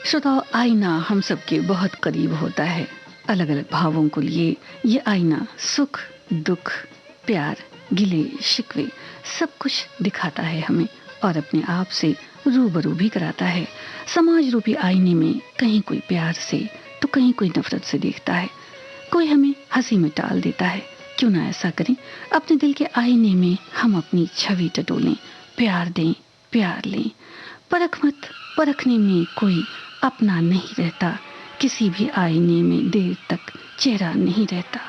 श्रोताओ, आईना हम सबके बहुत करीब होता है। अलग अलग भावों को लिए ये आईना सुख दुख प्यार गिले शिकवे सब कुछ दिखाता है हमें और अपने आप से रूबरू भी कराता है। समाज रूपी आईने में कहीं कोई प्यार से तो कहीं कोई नफरत से देखता है, कोई हमें हंसी में टाल देता है। क्यों ना ऐसा करें, अपने दिल के आईने में हम अपनी छवि टटोलें, प्यार दें, प्यार लें। परख मत, परखने में कोई अपना नहीं रहता, किसी भी आईने में देर तक चेहरा नहीं रहता।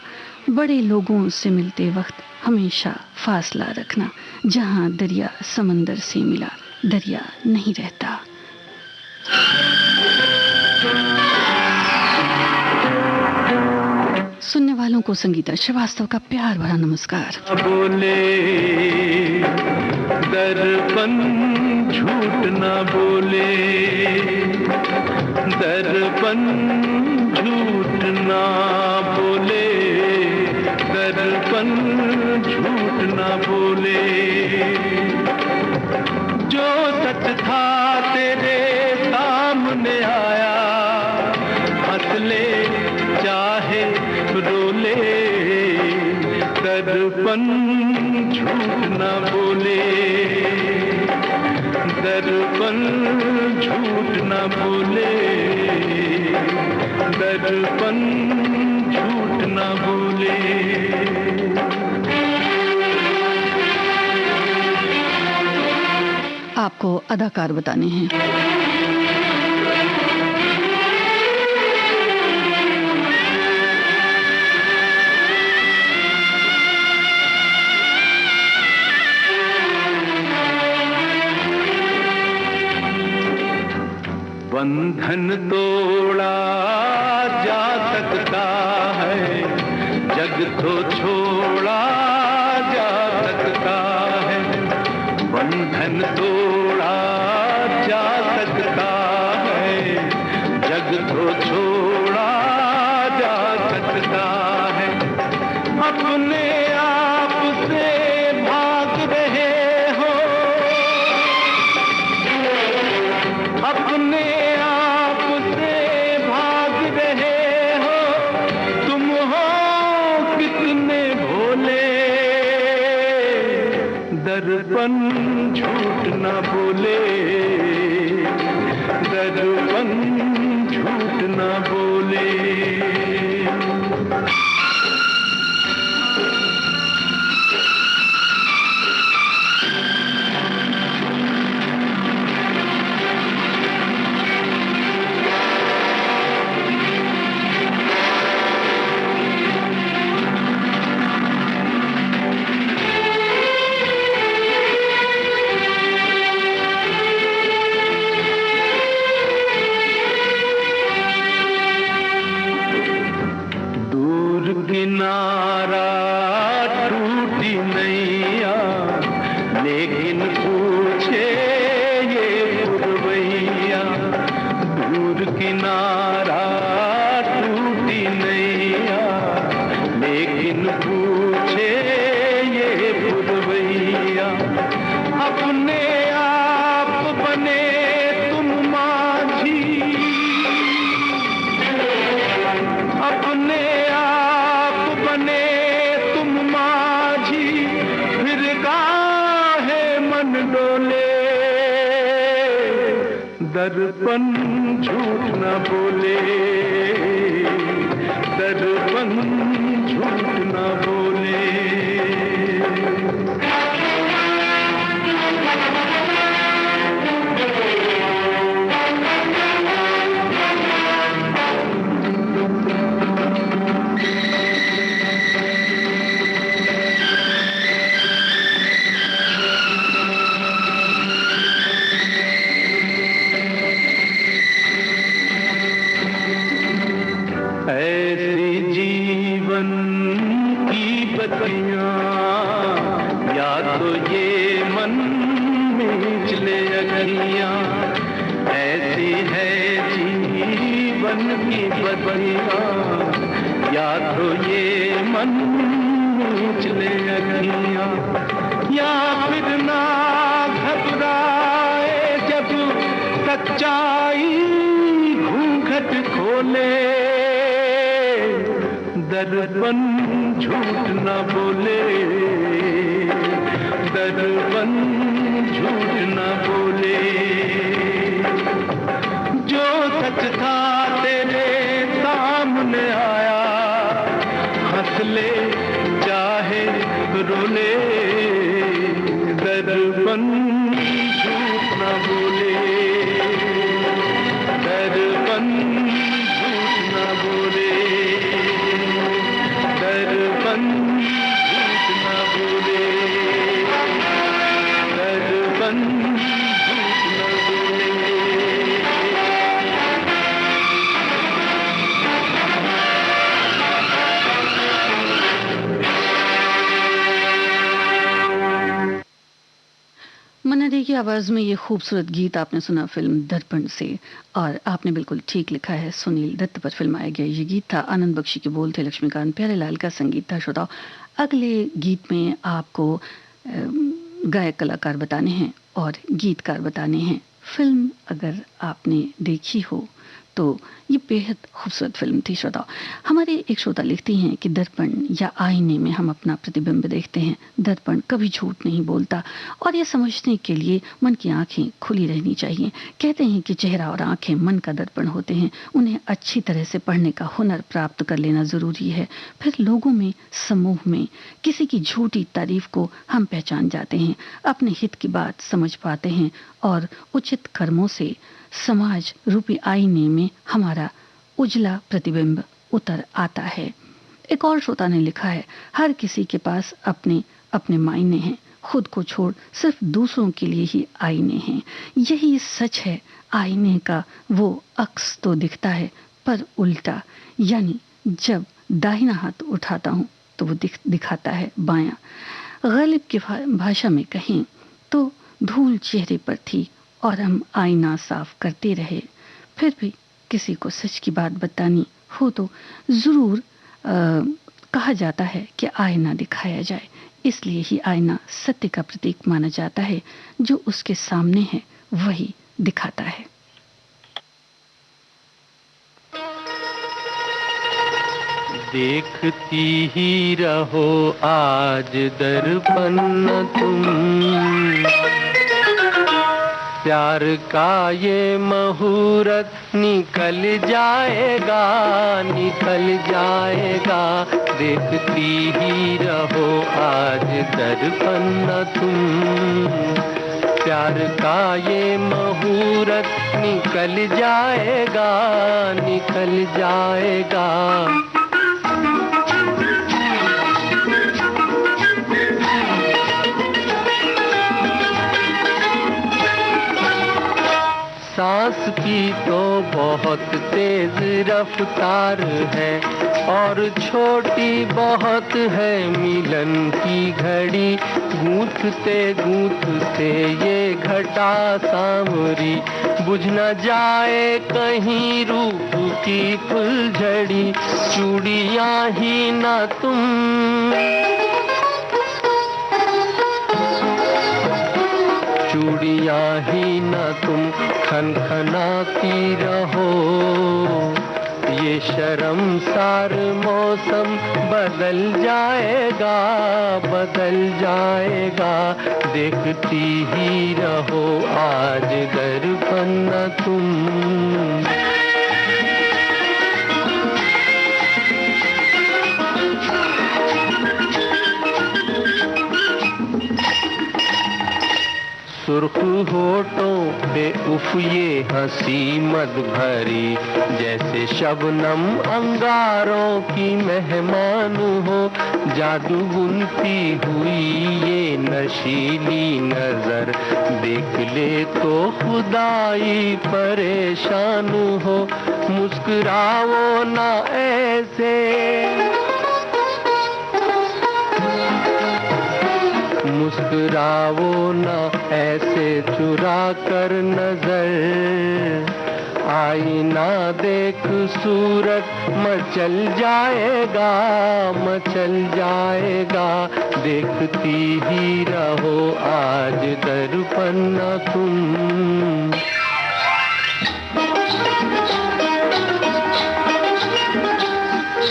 बड़े लोगों से मिलते वक्त हमेशा फासला रखना, जहां दरिया समंदर से मिला दरिया नहीं रहता। सुनने वालों को संगीता श्रीवास्तव का प्यार भरा नमस्कार। बोले दर्पण झूठ ना बोले, दर्पण झूठ ना बोले, दर्पण झूठ ना बोले। जो सच था तेरे सामने आया, हंस ले चाहे रो ले, दर्पण झूठ ना बोले, दर्पण झूठ ना बोले, दर्पण झूठ ना बोले। आपको अदाकार बताने हैं। बंधन तोड़ा जा सकता है, जग तो छोड़ा जा सकता है। बंधन तोड़ा जा सकता है, जग तो छोड़ा जा सकता है। अपने आप से भाग रहे हो, अपने दर्पण झूठ ना बोले, दर्पण झूठ ना बोले। किनारा टूटी नैया, लेकिन पूछे ये पुरवैया। दूर किनारा टूटी नैया, लेकिन पूछे ये पुरवैया। अपने आप बने तुम माझी, अपने बने तुम माझी, फिर काहे मन डोले। दर्पण झूठ न बोले, दर्पण झूठ न बोले। ऐसी जीवन की बत्तियां, या तो ये मन में चले अखियां। ऐसी है जीवन की बत्तियां, या तो ये मन में चले अखियां। या फिर ना घबराए जब सच्चाई घूंघट खोले, दर्पण झूठ न बोले, दर्पण झूठ न बोले। जो सच था तेरे सामने आया, हंस ले चाहे रो ले, दर्पण झूठ न बोले, दर्पण झूठ न बोले, दर्पण झूठ न बोले, दर्पण झूठ न बोले। मन्ना डे की आवाज में ये खूबसूरत गीत आपने सुना फिल्म दर्पण से। और आपने बिल्कुल ठीक लिखा है, सुनील दत्त पर फिल्माया गया ये गीत था। आनंद बख्शी के बोल थे, लक्ष्मीकांत प्यारेलाल का संगीत था। श्रोताओ, अगले गीत में आपको गायक कलाकार बताने हैं और गीतकार बताने हैं। फिल्म अगर आपने देखी हो तो ये बेहद खूबसूरत फिल्म थी। श्रोताओ, हमारे एक श्रोता लिखती हैं कि दर्पण या आईने में हम अपना प्रतिबिंब देखते हैं। दर्पण कभी झूठ नहीं बोलता और ये समझने के लिए मन की आंखें खुली रहनी चाहिए। कहते हैं कि चेहरा और आंखें मन का दर्पण होते हैं, उन्हें अच्छी तरह से पढ़ने का हुनर प्राप्त कर लेना जरूरी है। फिर लोगों में, समूह में किसी की झूठी तारीफ को हम पहचान जाते हैं, अपने हित की बात समझ पाते हैं और उचित कर्मों से समाज रूपी आईने में हमारा उजला प्रतिबिंब उतर आता है। एक और श्रोता ने लिखा है, हर किसी के पास अपने अपने मायने हैं, खुद को छोड़ सिर्फ दूसरों के लिए ही आईने हैं। यही सच है, आईने का वो अक्स तो दिखता है पर उल्टा, यानी जब दाहिना हाथ उठाता हूं तो वो दिखाता है बायां। गालिब की भाषा में कहें तो धूल चेहरे पर थी और हम आईना साफ करते रहे। फिर भी किसी को सच की बात बतानी हो तो जरूर कहा जाता है कि आईना दिखाया जाए। इसलिए ही आईना सत्य का प्रतीक माना जाता है, जो उसके सामने है वही दिखाता है। देखती ही रहो आज दर्पण तुम, प्यार का ये मुहूर्त निकल जाएगा, निकल जाएगा। देखती ही रहो आज दर्पण तुम, प्यार का ये मुहूर्त निकल जाएगा, निकल जाएगा। सांस की तो बहुत तेज रफ्तार है और छोटी बहुत है मिलन की घड़ी। गूंथते गूंथते ये घटा सांवरी, बुझ न जाए कहीं रूप की फुलझड़ी। चूड़ियां ही ना तुम, चूड़ियां ही ना तुम खनखनाती रहो। ये शर्मसार मौसम बदल जाएगा, बदल जाएगा। देखती ही रहो आज दर्पण तुम। सुर्ख होठों पे उफ ये हंसी मद भरी, जैसे शबनम अंगारों की मेहमान हो। जादू बुनती हुई ये नशीली नजर, देख ले तो खुदाई परेशान हो। मुस्कुराओ ना ऐसे, मुस्कुराओ ना ऐसे चुरा कर नजर। आईना देख सूरत मचल जाएगा, मचल जाएगा। देखती ही रहो आज दर्पण तुम।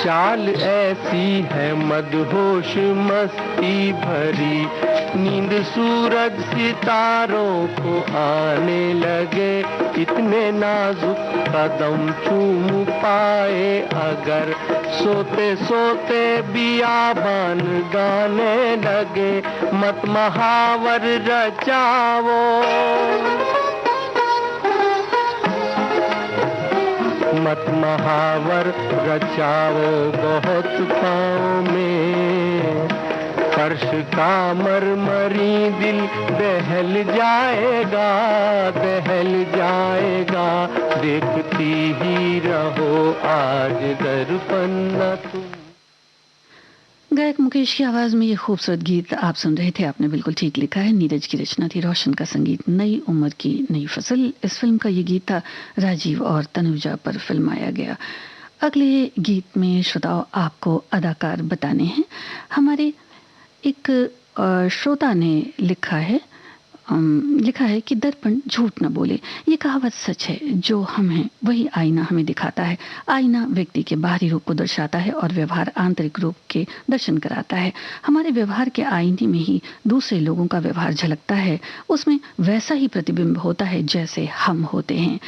चाल ऐसी है मदहोश मस्ती भरी, नींद सूरज सितारों को आने लगे, इतने नाजुक कदम चूम पाए अगर, सोते सोते बियाबान गाने लगे, मत महावर रचाओ, मत महावर रचाओ बहुत पाँव में, फर्श का मरमरी दिल दहल जाएगा, दहल जाएगा, देखती ही रहो आज दर्पण न तुम। गायक मुकेश की आवाज में ये खूबसूरत गीत आप सुन रहे थे। आपने बिल्कुल ठीक लिखा है। नीरज की रचना थी, रोशन का संगीत, नई उम्र की नई फसल। इस फिल्म का ये गीत था, राजीव और तनुजा पर फिल्माया गया। अगले गीत में श्रोताओं आपको अदाकार बताने हैं। हमारे एक श्रोता ने लिखा है कि दर्पण झूठ न बोले। ये कहावत सच है। जो हम हैं वही आईना हमें दिखाता है। आईना व्यक्ति के बाहरी रूप को दर्शाता है और व्यवहार आंतरिक रूप के दर्शन कराता है। हमारे व्यवहार के आईने में ही दूसरे लोगों का व्यवहार झलकता है। उसमें वैसा ही प्रतिबिंब होता है जैसे हम होते हैं।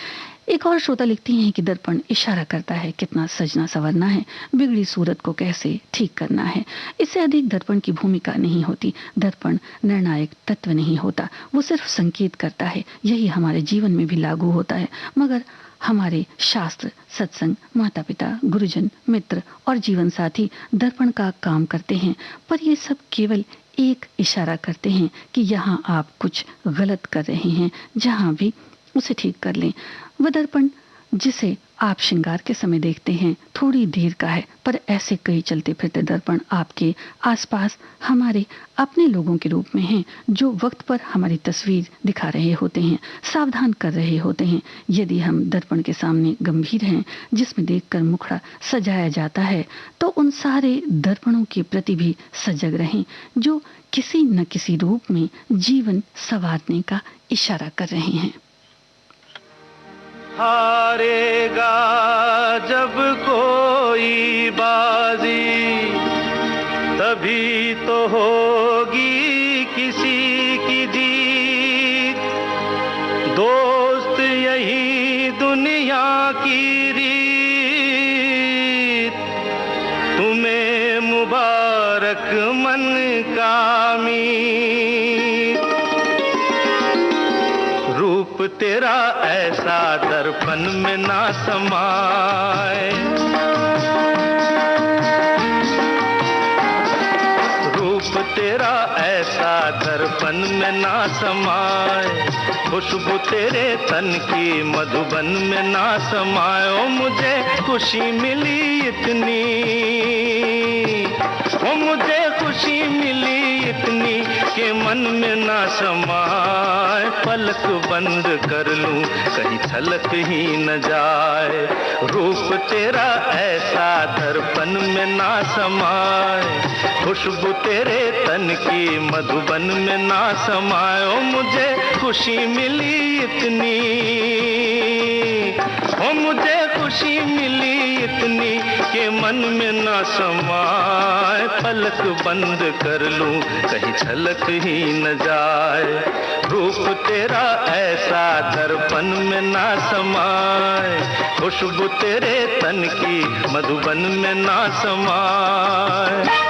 एक और श्रोता लिखती हैं कि दर्पण इशारा करता है कितना सजना संवरना है, बिगड़ी सूरत को कैसे ठीक करना है। इससे अधिक दर्पण की भूमिका नहीं होती। दर्पण निर्णायक तत्व नहीं होता, वो सिर्फ संकेत करता है। यही हमारे जीवन में भी लागू होता है। मगर हमारे शास्त्र, सत्संग, माता पिता, गुरुजन, मित्र और जीवन साथी दर्पण का काम करते हैं, पर ये सब केवल एक इशारा करते हैं कि यहाँ आप कुछ गलत कर रहे हैं, जहाँ भी उसे ठीक कर लें। वह दर्पण जिसे आप श्रृंगार के समय देखते हैं थोड़ी देर का है, पर ऐसे कई चलते फिरते दर्पण आपके आसपास हमारे अपने लोगों के रूप में हैं, जो वक्त पर हमारी तस्वीर दिखा रहे होते हैं, सावधान कर रहे होते हैं। यदि हम दर्पण के सामने गंभीर हैं, जिसमें देखकर मुखड़ा सजाया जाता है, तो उन सारे दर्पणों के प्रति भी सजग रहें, जो किसी न किसी रूप में जीवन संवारने का इशारा कर रहे हैं। हारेगा जब कोई बाजी, तभी तो होगी किसी की जीत। दोस्त यही दुनिया की रीत, तुम्हें मुबारक मन का मीत। रूप तेरा ऐसा दर्पण में ना समाए, रूप तेरा ऐसा दर्पण में ना समाए, खुशबू तेरे तन की मधुबन में ना समाए। ओ मुझे खुशी मिली इतनी, ओ मुझे खुशी मिली इतनी के मन में ना समाए। पलक बंद कर लूं कहीं छलक ही न जाए, रूप तेरा ऐसा दर्पण में ना समाए, खुशबू तेरे तन की मधुबन में ना समाए। ओ मुझे खुशी मिली इतनी, ओ मुझे खुशी मिली इतनी के मन में ना समाए। पलक बंद कर लूं कहीं छलक ही न जाए, रूप तेरा ऐसा दर्पण में ना समाए, खुशबू तेरे तन की मधुबन में ना समाए।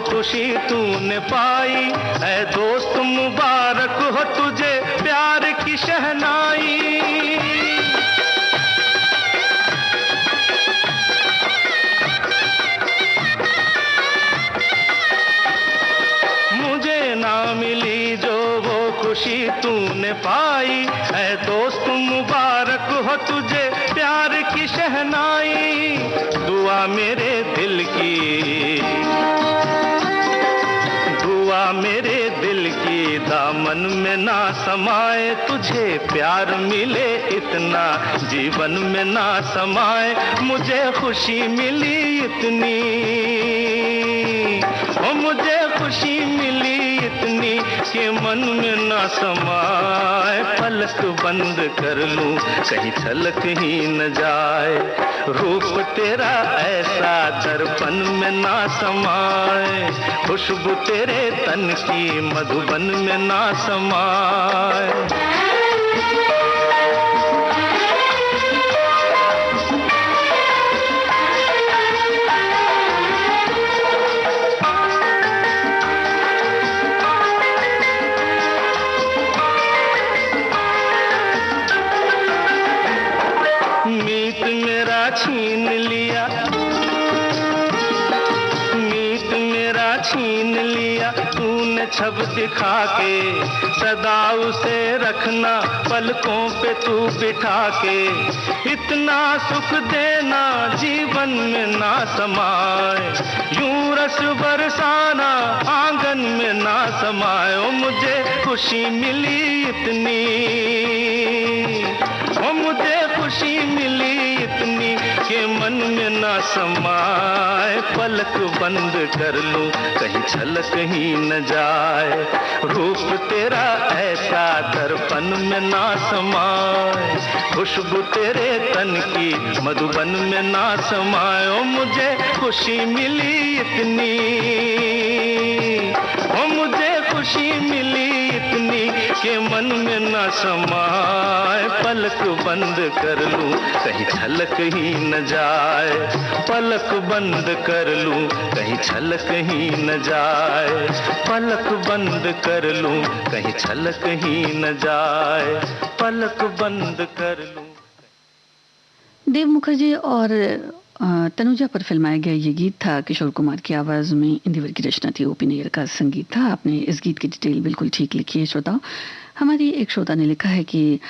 खुशी तूने पाई ऐ दोस्त, मुबारक हो तुझे प्यार की शहनाई। मुझे ना मिली जो वो खुशी तूने पाई ऐ दोस्त, मुबारक हो तुझे प्यार की शहनाई। दुआ मेरे दिल की, दुआ मेरे दिल की कोई दामन में ना समाए, तुझे प्यार मिले इतना जीवन में ना समाए, मुझे खुशी मिली इतनी, ओ मुझे खुशी मिली इतनी कि मन में ना समाए, पलक बंद कर लूं कहीं छलक ही न जाए, रूप तेरा ऐसा दर्पण में ना समाए, खुशबू तेरे तन की मधुबन में ना समाए। मीत मेरा छीन लिया, मीत मेरा छीन लिया तूने छब दिखा के, सदा उसे रखना पलकों पे तू बिठा के, इतना सुख देना जीवन में ना समाए, यूं रस बरसाना आंगन में ना समाए, ओ मुझे खुशी मिली इतनी, ओ मुझे खुशी मिली इतनी कि मन में ना समाए, पलक बंद कर लूं कहीं छलक ही न जाए, रूप तेरा ऐसा दर्पण में ना समाए, खुशबू तेरे तन की मधुबन में ना समाए, ओ मुझे खुशी मिली इतनी, ओ मुझे खुशी मिली इतनी कि मन में ना समाए, पलक बंद कर लूं कहीं छलक ही न जाए, पलक बंद कर लूं कहीं छलक ही न जाए, पलक बंद कर लूं कहीं छलक ही न जाए, पलक बंद कर लूं। देव मुखर्जी और तनुजा पर फिल्माया गया ये गीत था। किशोर कुमार की आवाज़ में इंदिवर की रचना थी, ओपी नैयर का संगीत था। आपने इस गीत की डिटेल बिल्कुल ठीक लिखी है श्रोता। हमारी एक श्रोता ने लिखा है कि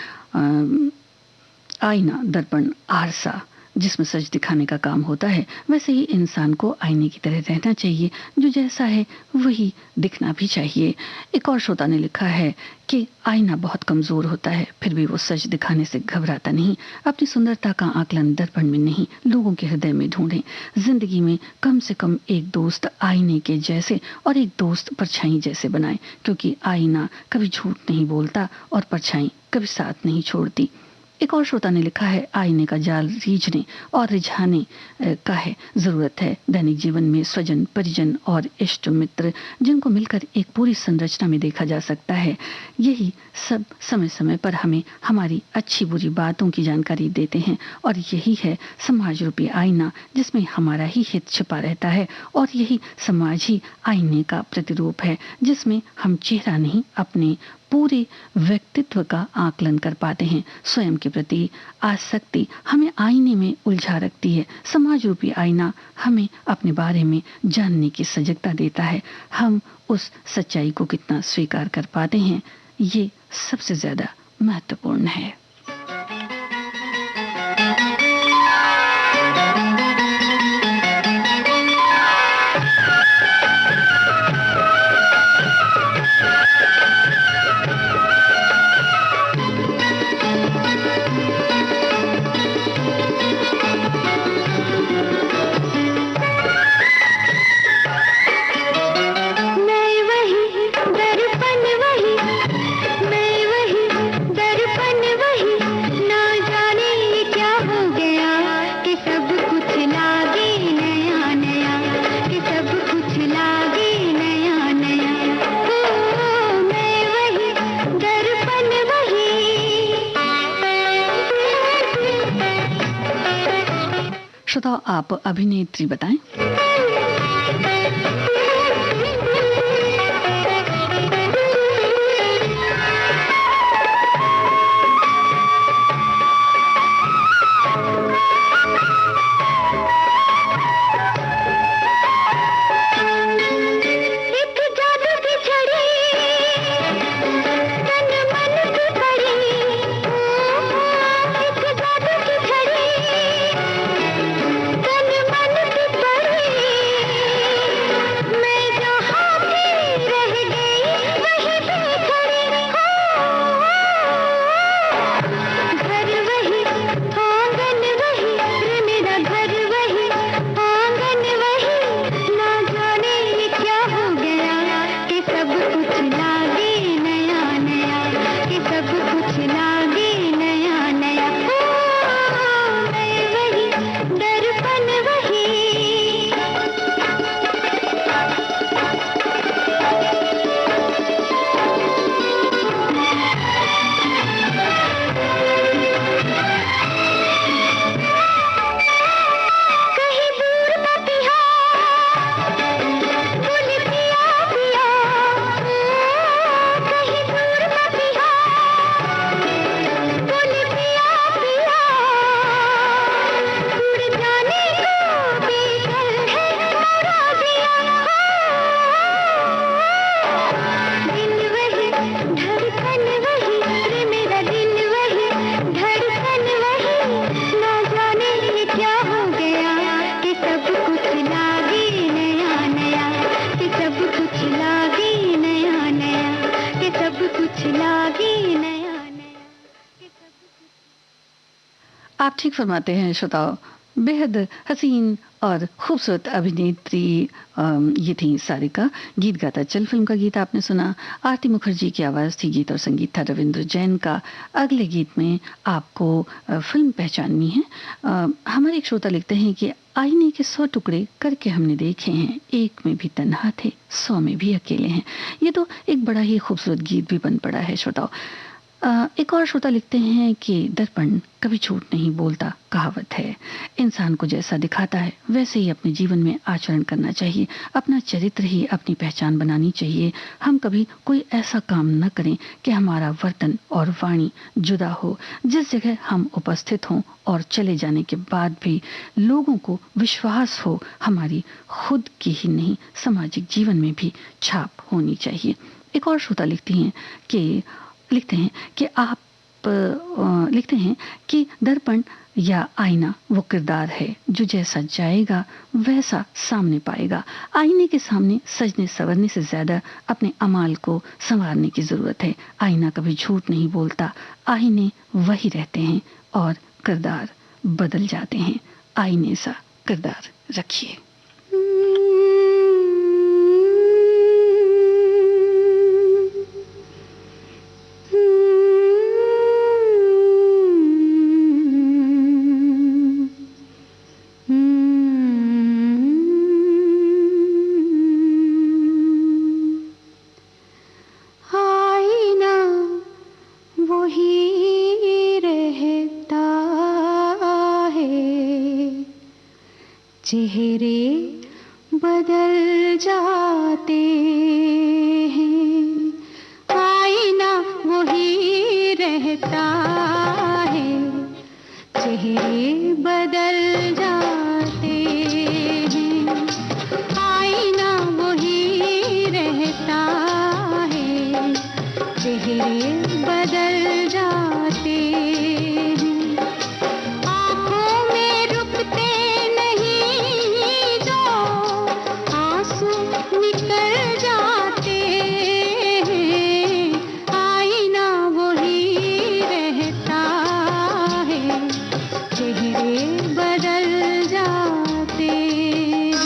आईना, दर्पण, आरसा जिसमें सच दिखाने का काम होता है, वैसे ही इंसान को आईने की तरह रहना चाहिए, जो जैसा है वही दिखना भी चाहिए। एक और श्रोता ने लिखा है कि आईना बहुत कमज़ोर होता है, फिर भी वो सच दिखाने से घबराता नहीं। अपनी सुंदरता का आकलन दर्पण में नहीं, लोगों के हृदय में ढूंढें। जिंदगी में कम से कम एक दोस्त आईने के जैसे और एक दोस्त परछाई जैसे बनाएं, क्योंकि आईना कभी झूठ नहीं बोलता और परछाई कभी साथ नहीं छोड़ती। एक और श्रोता ने लिखा है, आईने का जाल रीझने और रिझाने का है ज़रूरत है। दैनिक जीवन में स्वजन, परिजन और इष्ट मित्र जिनको मिलकर एक पूरी संरचना में देखा जा सकता है, यही सब समय समय पर हमें हमारी अच्छी बुरी बातों की जानकारी देते हैं, और यही है समाज रूपी आईना जिसमें हमारा ही हित छिपा रहता है, और यही समाज ही आईने का प्रतिरूप है जिसमें हम चेहरा नहीं, अपने पूरे व्यक्तित्व का आकलन कर पाते हैं। स्वयं के प्रति आसक्ति हमें आईने में उलझा रखती है। समाज रूपी आईना हमें अपने बारे में जानने की सजगता देता है। हम उस सच्चाई को कितना स्वीकार कर पाते हैं, ये सबसे ज्यादा महत्वपूर्ण है। श्रोता, आप अभिनेत्री बताएं। कुछ लागे नया नया। आप ठीक फरमाते हैं श्रोताओ, बेहद हसीन और खूबसूरत अभिनेत्री ये थी सारिका। गीत गाता चल फिल्म का गीत आपने सुना। आरती मुखर्जी की आवाज़ थी, गीत और संगीत था रविंद्र जैन का। अगले गीत में आपको फिल्म पहचाननी है। हमारे एक श्रोता लिखते हैं कि आईने के 100 टुकड़े करके हमने देखे हैं, एक में भी तन्हा थे 100 में भी अकेले हैं। ये तो एक बड़ा ही खूबसूरत गीत भी बन पड़ा है श्रोताओ। एक और श्रोता लिखते हैं कि दर्पण कभी झूठ नहीं बोलता, कहावत है। इंसान को जैसा दिखाता है वैसे ही अपने जीवन में आचरण करना चाहिए। अपना चरित्र ही अपनी पहचान बनानी चाहिए। हम कभी कोई ऐसा काम न करें कि हमारा वर्तन और वाणी जुदा हो। जिस जगह हम उपस्थित हों और चले जाने के बाद भी लोगों को विश्वास हो, हमारी खुद की ही नहीं सामाजिक जीवन में भी छाप होनी चाहिए। एक और श्रोता लिखते हैं कि लिखते हैं कि दर्पण या आईना वो किरदार है जो जैसा जाएगा वैसा सामने पाएगा। आईने के सामने सजने संवरने से ज्यादा अपने अमाल को संवारने की जरूरत है। आईना कभी झूठ नहीं बोलता, आईने वही रहते हैं और किरदार बदल जाते हैं। आईने सा किरदार रखिए। चेहरे बदल जाते हैं, आईना वही रहता है। चेहरे बदल जाते हैं, आईना वही रहता है। चेहरे बदल जाते हैं, आँखों में रुकते निकल जाते हैं। आईना वही रहता है, चेहरे बदल जाते हैं।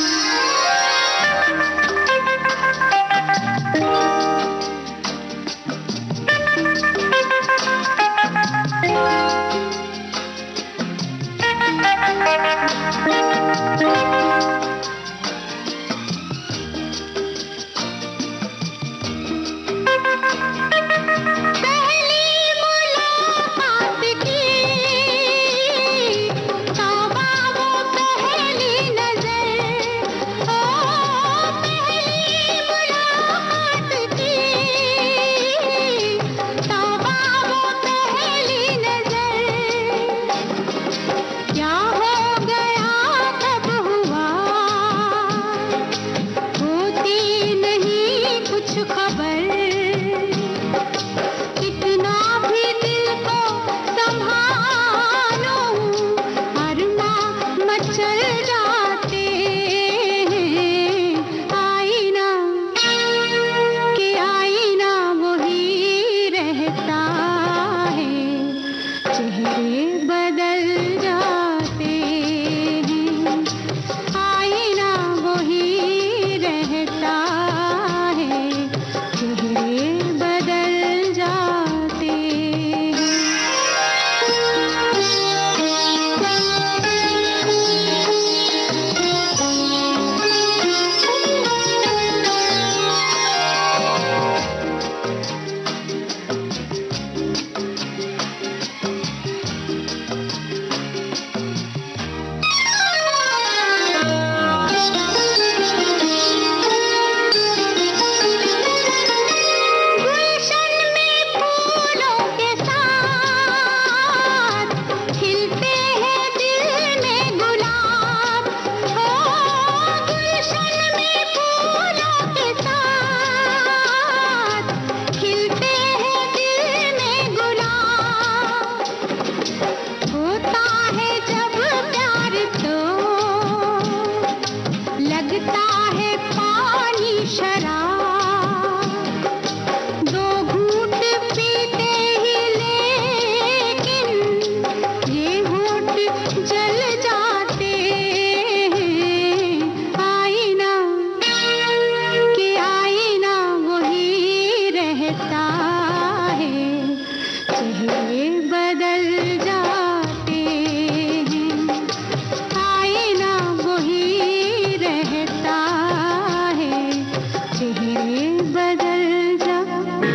चेहरे बदल जाते हैं, आईना वही रहता है, चेहरे बदल जाते।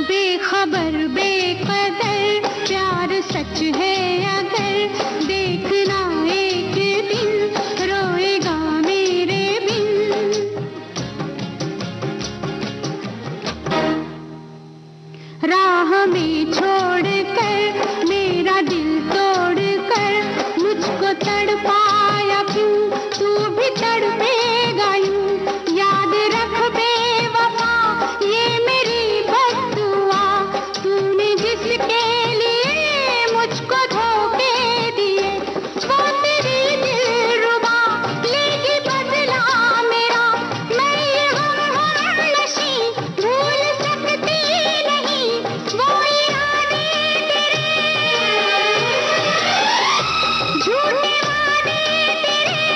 बेखबर बेकदर प्यार सच है अगर, देखना एक दिन रोएगा मेरे बिन। राह में छोड़कर मेरा दिल तोड़कर मुझको तड़पाया क्यों, तू भी तड़पेगा यूं। याद रख बेवफा ये मेरी बद्दुआ, तूने जिसके लिए मुझको धोखे दिए, वो तेरी दिलरुबा लेगी बदला मेरा। मैं ये हमनशी भूल सकती नहीं, वो इरादे तेरे, झूठे वादे तेरे,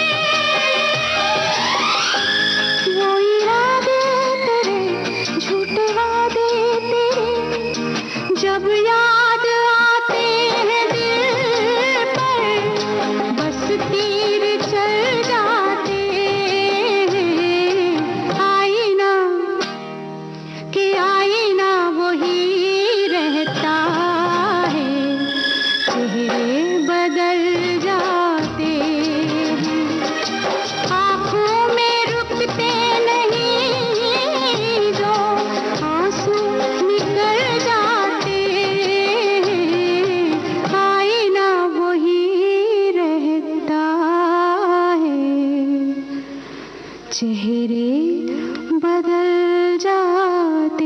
वो इरादे तेरे, झूठे वादे तेरे। जब याद आते हैं दिल पर, बस तीर चल जाते हैं। आईना कि आईना वही रहता है, चेहरे बदल जाते हैं। आँखों में रुकते नहीं जो आंसू निकल जाते हैं, आईना वही रहता है, चेहरे बदल जाते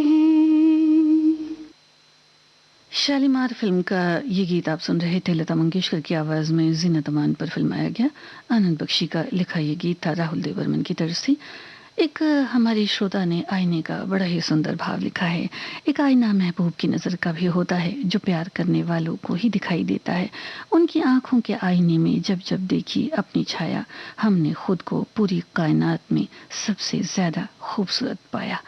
हैं। शालीमार फिल्म का ये गीत आप सुन रहे थे। लता मंगेशकर की आवाज में जीनत अमान पर फिल्माया गया। आनंद बख्शी का लिखा ये गीत था राहुल देवबर्मन की तरफ से। एक हमारी श्रोता ने आईने का बड़ा ही सुंदर भाव लिखा है। एक आईना महबूब की नज़र का भी होता है, जो प्यार करने वालों को ही दिखाई देता है। उनकी आंखों के आईने में जब जब देखी अपनी छाया, हमने खुद को पूरी कायनात में सबसे ज्यादा खूबसूरत पाया।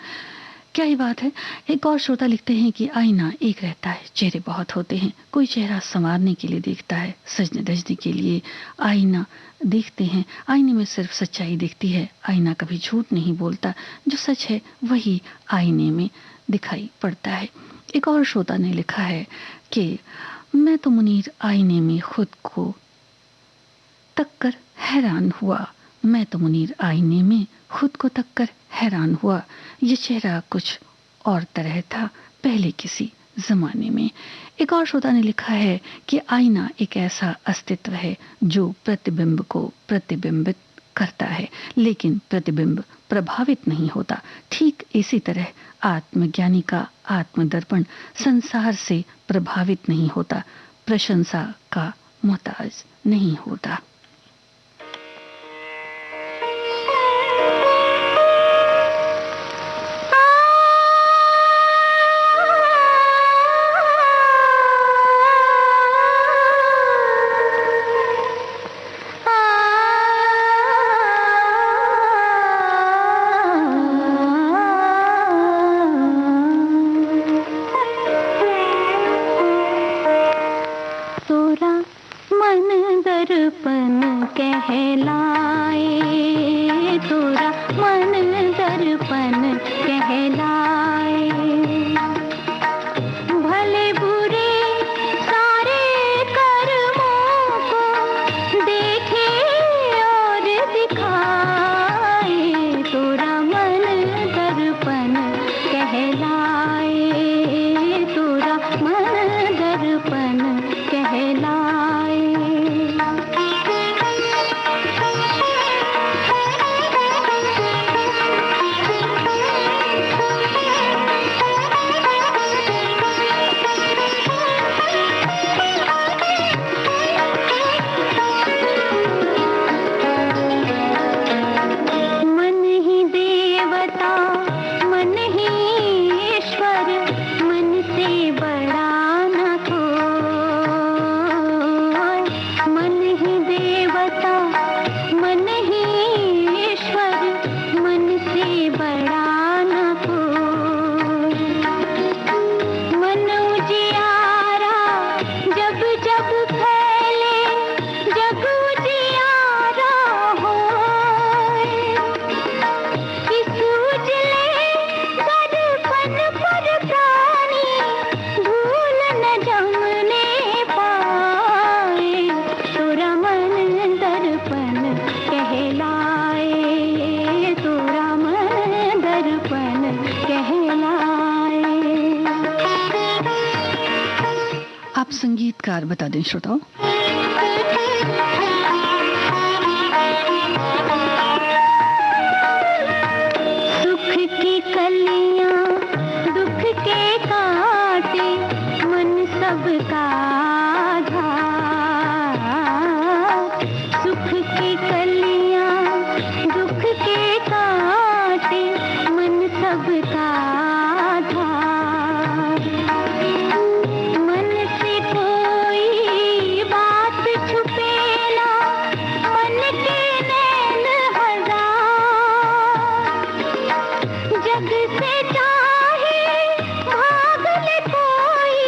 क्या ही बात है। एक और श्रोता लिखते हैं कि आईना एक रहता है, चेहरे बहुत होते हैं। कोई चेहरा संवारने के लिए देखता है, सजने धजने के लिए आईना देखते हैं। आईने में सिर्फ सच्चाई दिखती है। आईना कभी झूठ नहीं बोलता, जो सच है वही आईने में दिखाई पड़ता है। एक और श्रोता ने लिखा है कि मैं तो मुनीर आईने में खुद को तककर हैरान हुआ। मैं तो मुनीर आईने में खुद को तककर हैरान हुआ। ये चेहरा कुछ और तरह था पहले किसी जमाने में। एक और श्रोता ने लिखा है कि आईना एक ऐसा अस्तित्व है जो प्रतिबिंब को प्रतिबिंबित करता है, लेकिन प्रतिबिंब प्रभावित नहीं होता। ठीक इसी तरह आत्मज्ञानी का आत्मदर्पण संसार से प्रभावित नहीं होता, प्रशंसा का मोहताज नहीं होता। आप संगीतकार बता दें श्रोताओं। सुख की कलियां दुख के कांटे मन सबका आधा। सुख की कलियां दुख के कांटे मन सबका आधा। मन से कोई बात छुपे ना, मन के नैन हजार। जग से चाहे भाग ले कोई,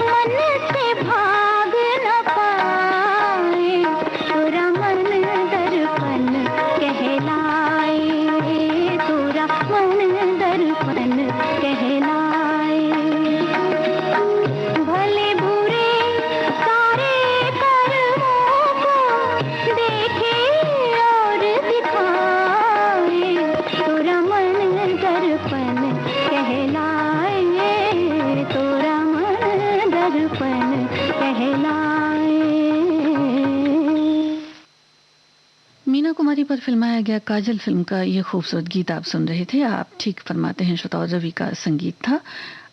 मन से भाग न पाए। तोरा मन दर्पण कहलाए, तोरा मन दर्पण कहलाए। भले बुरे सारे कर्मों को देखे और दिखाए। तोरा मन दर्पण कहलाए, तोरा मन दर्पण कहलाए। मीना कुमारी पर फिल्माया गया काजल फिल्म का ये खूबसूरत गीत आप सुन रहे थे। आप ठीक फरमाते हैं श्रोताओं, रवि का संगीत था।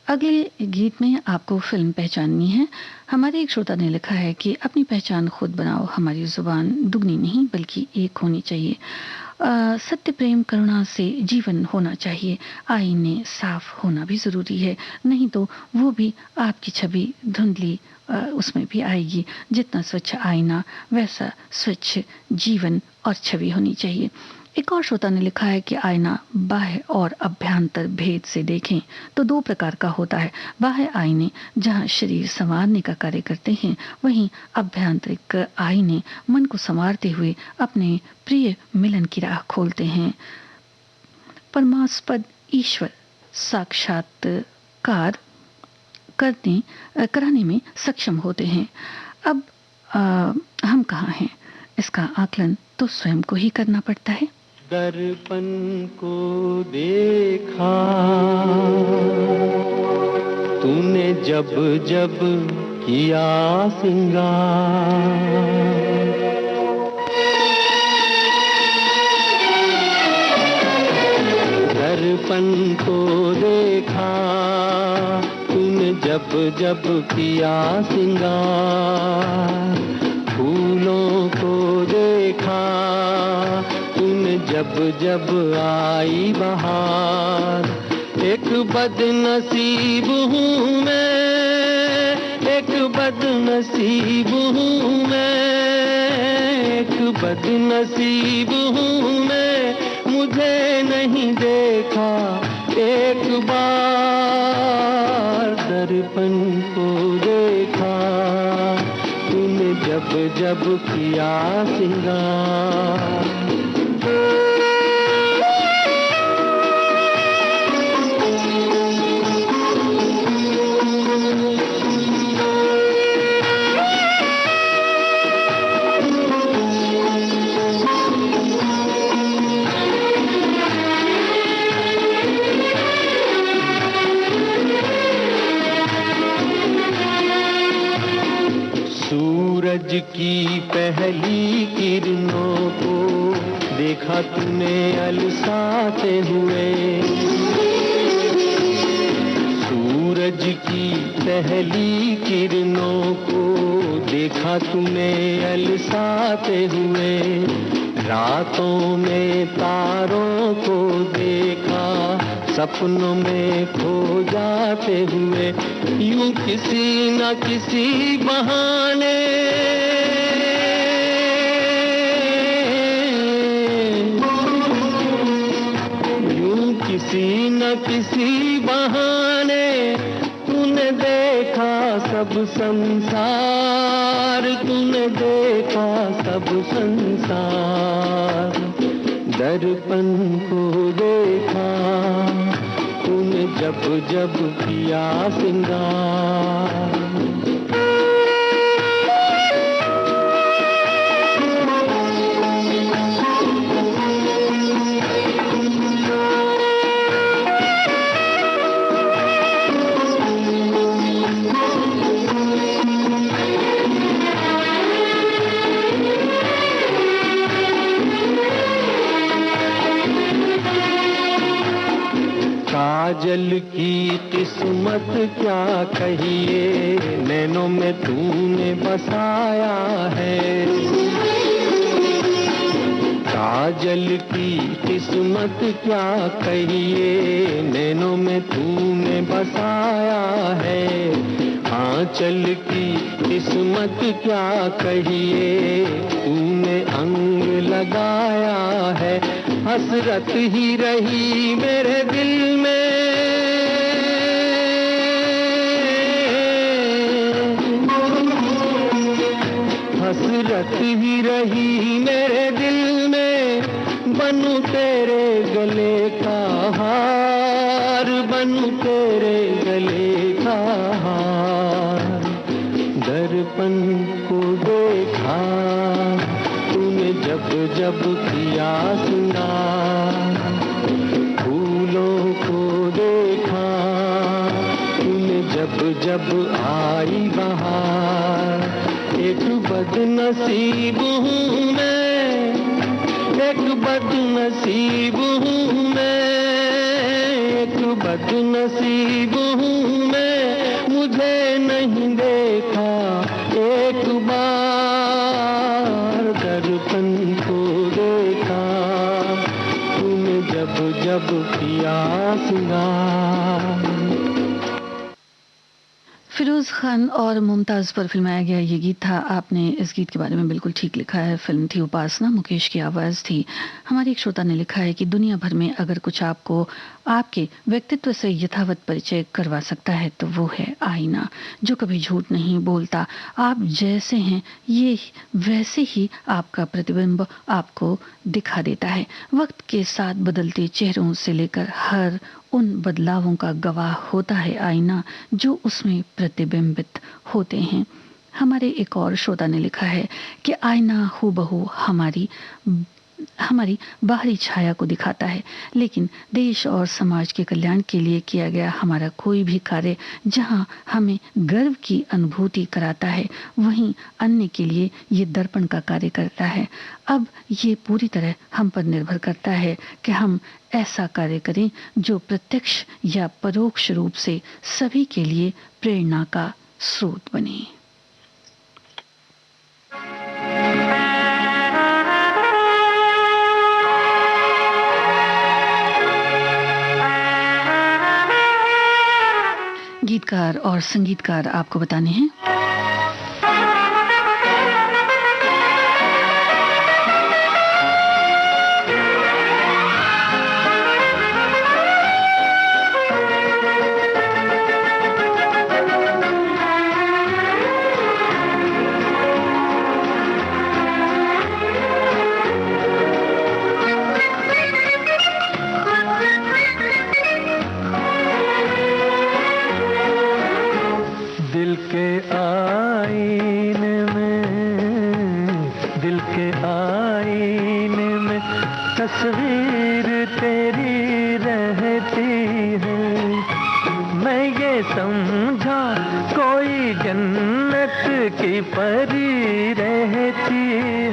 अगले गीत में आपको फिल्म पहचाननी है। हमारे एक श्रोता ने लिखा है कि अपनी पहचान खुद बनाओ, हमारी जुबान दुगनी नहीं बल्कि एक होनी चाहिए। सत्य प्रेम करुणा से जीवन होना चाहिए। आईने साफ होना भी ज़रूरी है, नहीं तो वो भी आपकी छवि धुंधली उसमें भी आएगी। जितना स्वच्छ आईना वैसा स्वच्छ जीवन और छवि होनी चाहिए। एक और श्रोता ने लिखा है कि आईना बाह्य और अभ्यंतर भेद से देखें तो दो प्रकार का होता है। बाह्य आईने जहां शरीर संवारने का कार्य करते हैं, वहीं अभ्यंतरिक आईने मन को संवारते हुए अपने प्रिय मिलन की राह खोलते हैं। परमास्पद ईश्वर साक्षात्कार कराने में सक्षम होते हैं। अब हम कहाँ हैं, इसका आकलन तो स्वयं को ही करना पड़ता है। दर्पण को देखा तूने जब जब किया सिंगार। दर्पण को देखा तूने जब जब किया सिंगार। फूलों को देखा तूने जब जब आई बहार। एक बदनसीब हूँ मैं, एक बदनसीब हूँ मैं, एक बदनसीब हूँ मैं। मुझे नहीं देखा एक बार। दर्पण को देखा तूने जब जब किया सिंगार। सूरज की पहली किरणों को देखा तूने अलसाते हुए। सूरज की पहली किरणों को देखा तूने अलसाते हुए। रातों में तारों को देखा सपनों में खो जाते हुए। यूं किसी न किसी बहाने यूं किसी न किसी बहाने तूने देखा सब संसार। तूने देखा सब संसार। दर्पण को देखा तूने जब जब किया सिंगार। की किस्मत क्या कहिए, नैनों में तूने बसाया है। काजल की किस्मत क्या कहिए, नैनों में तूने बसाया है। आंचल की किस्मत क्या कहिए, तूने अंग लगाया है। हसरत ही रही मेरे दिल में, हसरत ही रही मेरे दिल में। बनूं तेरे गले का हार, बनूं तेरे गले का हार। दर्पण को देखा तूने जब जब किया सिंगार, फूलों को देखा तूने जब जब आई बहार। एक बदनसीब हूँ मैं, एक बदनसीब हूँ मैं, एक बदनसीब हूँ मैं। मुझे नहीं देखा एक बार, दर्पण को देखा तूने जब जब किया सिंगार। फिरोज खान और मुमताज पर फिल्माया गया ये गीत था। आपने इस गीत के बारे में बिल्कुल ठीक लिखा है। फिल्म थी उपासना, मुकेश की आवाज़ थी। हमारे एक श्रोता ने लिखा है कि दुनिया भर में अगर कुछ आपको आपके व्यक्तित्व से यथावत परिचय करवा सकता है तो वो है आईना, जो कभी झूठ नहीं बोलता। आप जैसे हैं ये वैसे ही आपका प्रतिबिंब आपको दिखा देता है। वक्त के साथ बदलते चेहरों से लेकर हर उन बदलावों का गवाह होता है आईना, जो उसमें प्रतिबिंबित होते हैं। हमारे एक और श्रोता ने लिखा है कि आईना हूबहू हमारी बाहरी छाया को दिखाता है, लेकिन देश और समाज के कल्याण के लिए किया गया हमारा कोई भी कार्य जहां हमें गर्व की अनुभूति कराता है, वहीं अन्य के लिए ये दर्पण का कार्य करता है। अब ये पूरी तरह हम पर निर्भर करता है कि हम ऐसा कार्य करें जो प्रत्यक्ष या परोक्ष रूप से सभी के लिए प्रेरणा का स्रोत बने। गीतकार और संगीतकार आपको बताने हैं। तस्वीर तेरी रहती है, मैं ये समझा कोई जन्नत की परी रहती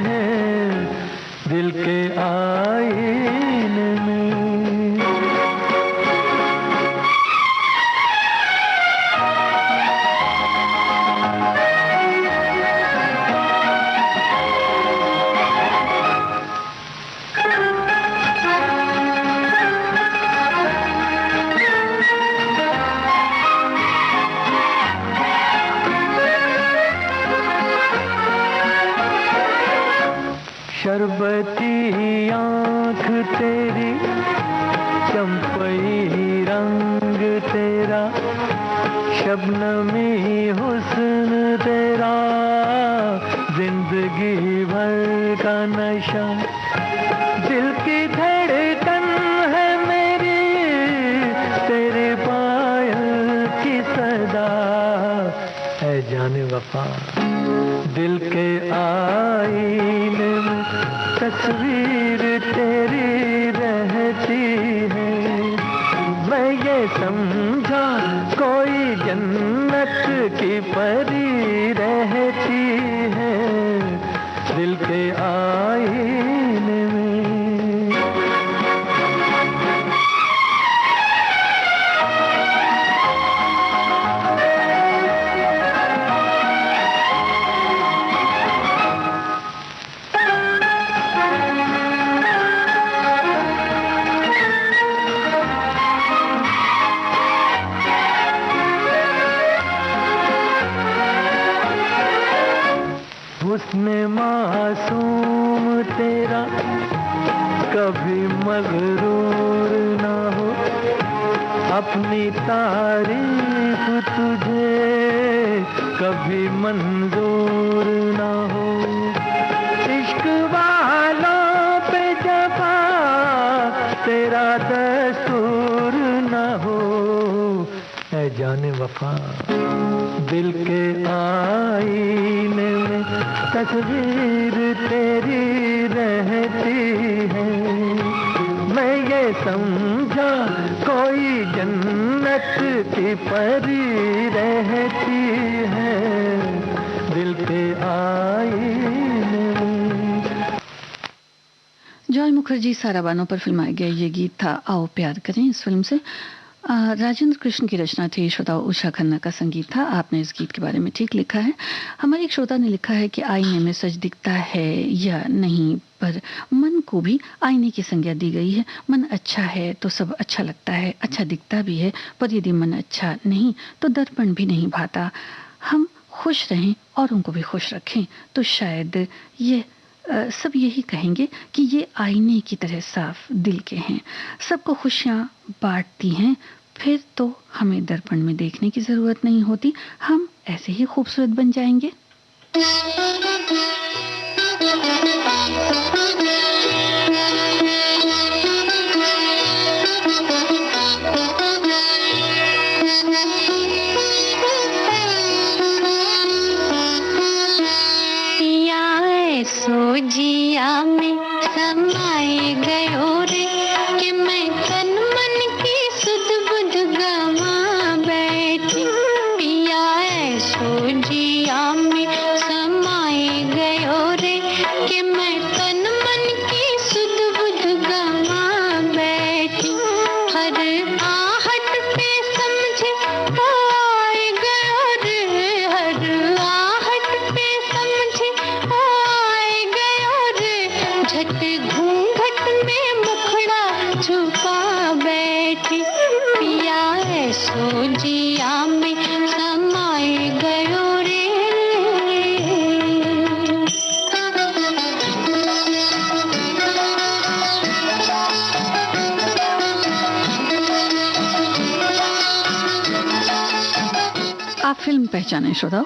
है दिल के आईने में। शरबती आँख तेरी, चंपई रंग तेरा, शबनमी हुस्न तेरा, जिंदगी भर का नशा, दिल की धड़कन है मेरी, तेरे पायल की सदा है जाने वफा। दिल के आईने में तस्वीर तेरी रहती है, मैं ये समझा कोई जन्नत की परी रहती है दिल के आईने में। मासूम तेरा कभी मगरूर ना हो, अपनी तारीफ तुझे कभी मंजूर ना हो। इश्क वालों पे जफा तेरा दस्तूर ना हो। ऐ जाने वफा दिल के आईने में तस्वीर तेरी रहती है। मैं ये समझा कोई जन्नत की परी रहती है दिल के आईने में। जॉय मुखर्जी, सारा बानो पर फिल्माया गया ये गीत था आओ प्यार करें। इस फिल्म से राजेंद्र कृष्ण की रचना थी, श्रोता उषा खन्ना का संगीत था। आपने इस गीत के बारे में ठीक लिखा है। हमारे एक श्रोता ने लिखा है कि आईने में सच दिखता है या नहीं, पर मन को भी आईने की संज्ञा दी गई है। मन अच्छा है तो सब अच्छा लगता है, अच्छा दिखता भी है, पर यदि मन अच्छा नहीं तो दर्पण भी नहीं भाता। हम खुश रहें और उनको भी खुश रखें तो शायद ये सब यही कहेंगे कि ये आईने की तरह साफ दिल के हैं, सबको खुशियाँ बांटती हैं। फिर तो हमें दर्पण में देखने की ज़रूरत नहीं होती, हम ऐसे ही खूबसूरत बन जाएंगे। सोजिया में समाए गयो रे कि मैं तन मन की सुध बुध गवा बैठी। पिया सोजिया में समाए गयो रे कि मैं तन मन की सुध बुध गवा बैठी। हर आहट पे समझे आए गयो रे, हर आहट पे समझे झट घूंघट में मुखड़ा छुपा बैठी। पिया सोजिया में समाए गयो रे। आप फिल्म पहचाने श्रोताओ।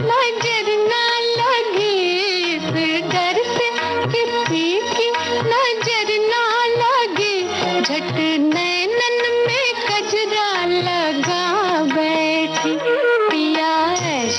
नजर न लगे, इस डर से कि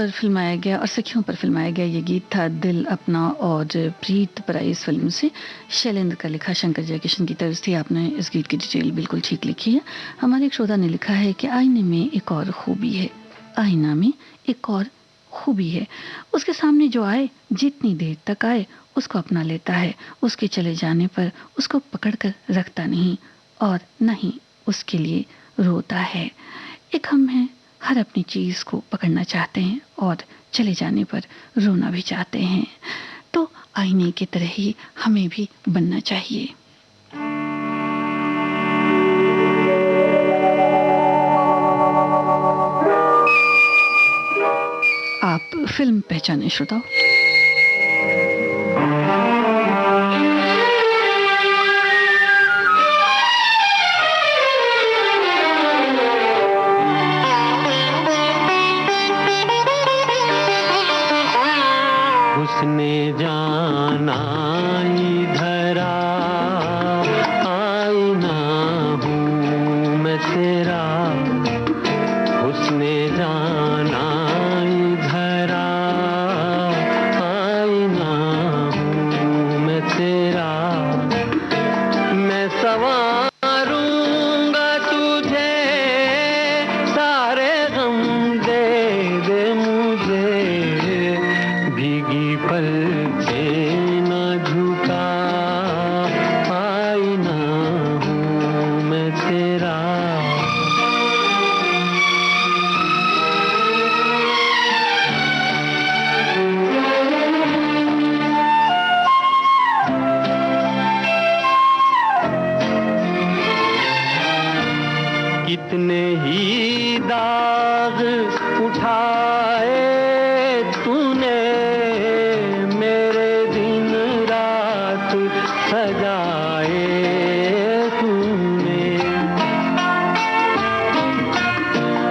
पर फिल्माया गया और सखियों पर फिल्माया गया ये गीत था दिल अपना और प्रीत पराई इस फिल्म से। शैलेंद्र का लिखा, शंकर जयकिशन की तर्ज थी। आपने इस गीत की डिटेल बिल्कुल ठीक लिखी है। हमारे एक श्रोता ने लिखा है कि आईने में एक और खूबी है, आईना में एक और खूबी है, उसके सामने जो आए जितनी देर तक आए उसको अपना लेता है, उसके चले जाने पर उसको पकड़ कर रखता नहीं और न ही उसके लिए रोता है। एक हम हैं, हर अपनी चीज़ को पकड़ना चाहते हैं और चले जाने पर रोना भी चाहते हैं। तो आईने की तरह ही हमें भी बनना चाहिए। आप फिल्म पहचाने श्रोताओ। उसने जाना इधर आईना हूँ मैं तेरा, उसने जाना इधर आईना हूँ मैं तेरा, मैं संवारूंगा तुझे सारे गम दे दे मुझे, भीगी पलके न झुका आईना हूँ मैं तेरा। कितने ही दाग उठाए तूने, मेरे दिन रात सजाए तूने,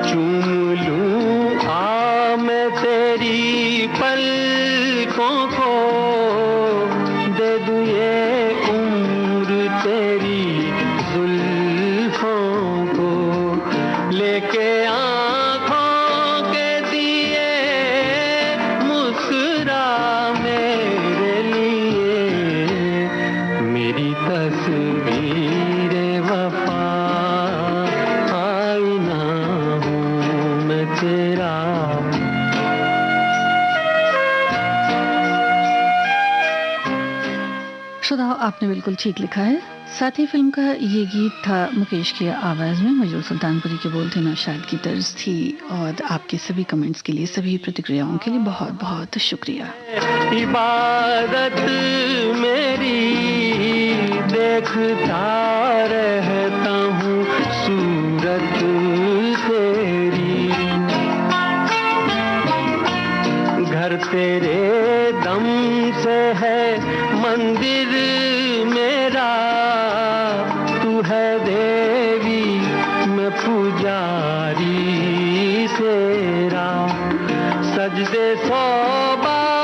चूम लूं आ मैं तेरी पलकों को, दे दूं ये उम्र तेरी जुल्फों को, लेके आँखों के दिए मुस्कुरा मेरे लिए, मेरी तस्वीर वफा आईना हूँ मैं तेरा। श्रोताओ आपने बिल्कुल ठीक लिखा है। साथ ही फिल्म का ये गीत था मुकेश की आवाज़ में, मजरूर सुल्तानपुरी के बोल थे, नौशाद की तर्ज थी। और आपके सभी कमेंट्स के लिए, सभी प्रतिक्रियाओं के लिए बहुत बहुत शुक्रिया। इबादत मेरी देखता रहता हूँ सूरत तेरी, घर तेरे दम से है मंदिर मेरा, तू है देवी मैं पुजारी तेरा, सजदे सौ बार